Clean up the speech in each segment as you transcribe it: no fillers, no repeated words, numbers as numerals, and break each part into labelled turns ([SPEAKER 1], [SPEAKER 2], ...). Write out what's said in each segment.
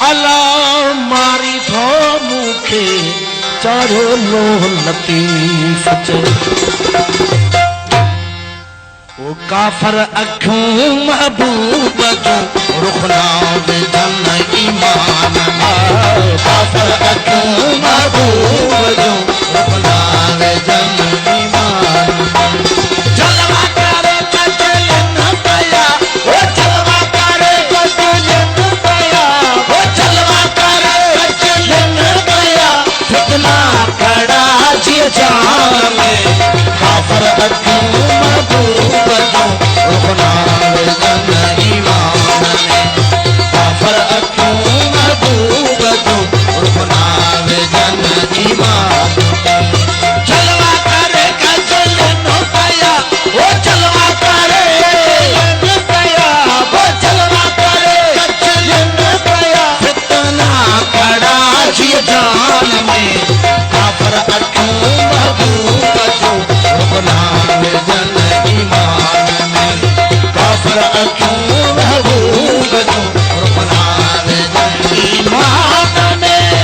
[SPEAKER 1] अला मारी थो मुखे चारो लो लतीफ वो काफर अखों महबूब जो रुखना विजन ईमान काफर अखों महबूब जो रुखना विजन ईमान जलवा करे कजल न पया वो जलवा करे कजल न पया वो जलवा करे कजल न पया फितना खड़ा जी जान में काफर अखों महबूब जो रुखना विजन ईमान काफर अखों महबूब जो रुखना विजन ईमान जलवा करे कजल न पया वो जलवा करे न पया वो जलवा करे कजल न पया फितना खड़ा जी जान में काफर अखों महबूब जो रुखना विजन ईमान में काफर अखों महबूब जो रुखना विजन ईमान में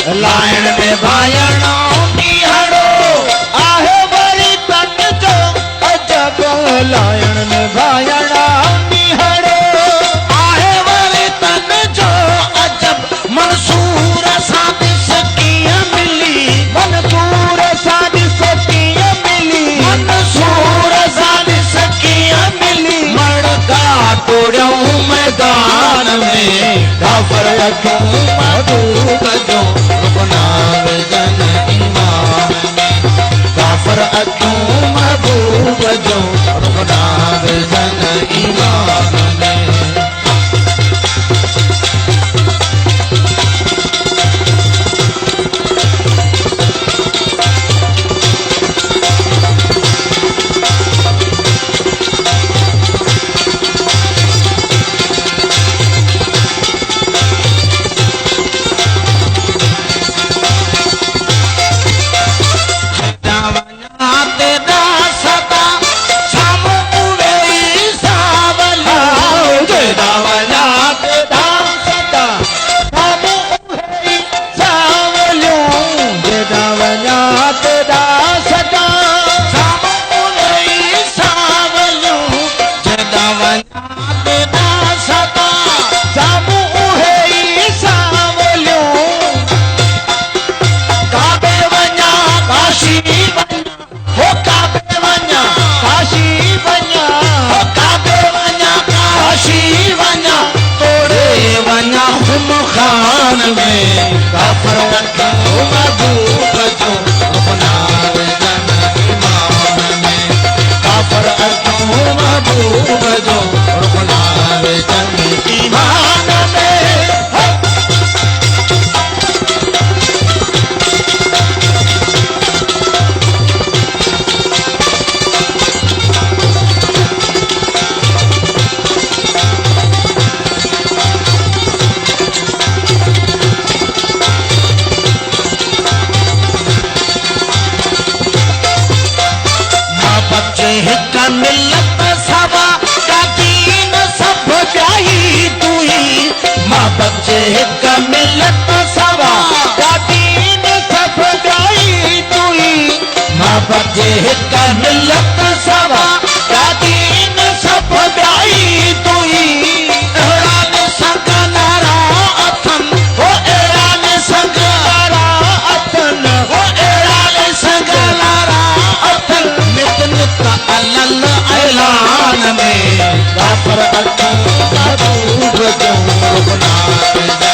[SPEAKER 1] लाइन में भायणो निहड़ो
[SPEAKER 2] आहे वरी तन जो अजब लायण में भायणा निहड़ो
[SPEAKER 1] आहे वरी तन जो अजब मंसूर सादिस कीअं मिली
[SPEAKER 2] मंसूर सादिस कीअं मिली
[SPEAKER 1] मंसूर सादिस कीअं मिली मड़का टोड़ियूं मैदान में काफ़र अखियूं महबूब जो रुकना विझन ईमान में काफ़र अखियूं महबूब जो रुकना विझन ईमान में खान में काफ़र अखियूं महबूब जो रुकना विझन ईमान में काफ़र अखियूं महबूब जो रुकना विझन ईमान में हिक मिलत सवा का दीन सब जाई तुई मां बच्चे हिक मिलत सवा का दीन सब जाई तुई मां बच्चे हिक मिलत सवा का दीन सब जाई तुई एरान संगनारा अथन हो एरान संगनारा अथन हो एरान संगनारा अथन नित नित अलल ऐलान में काफ़र अखियूं महबूब जो रुकना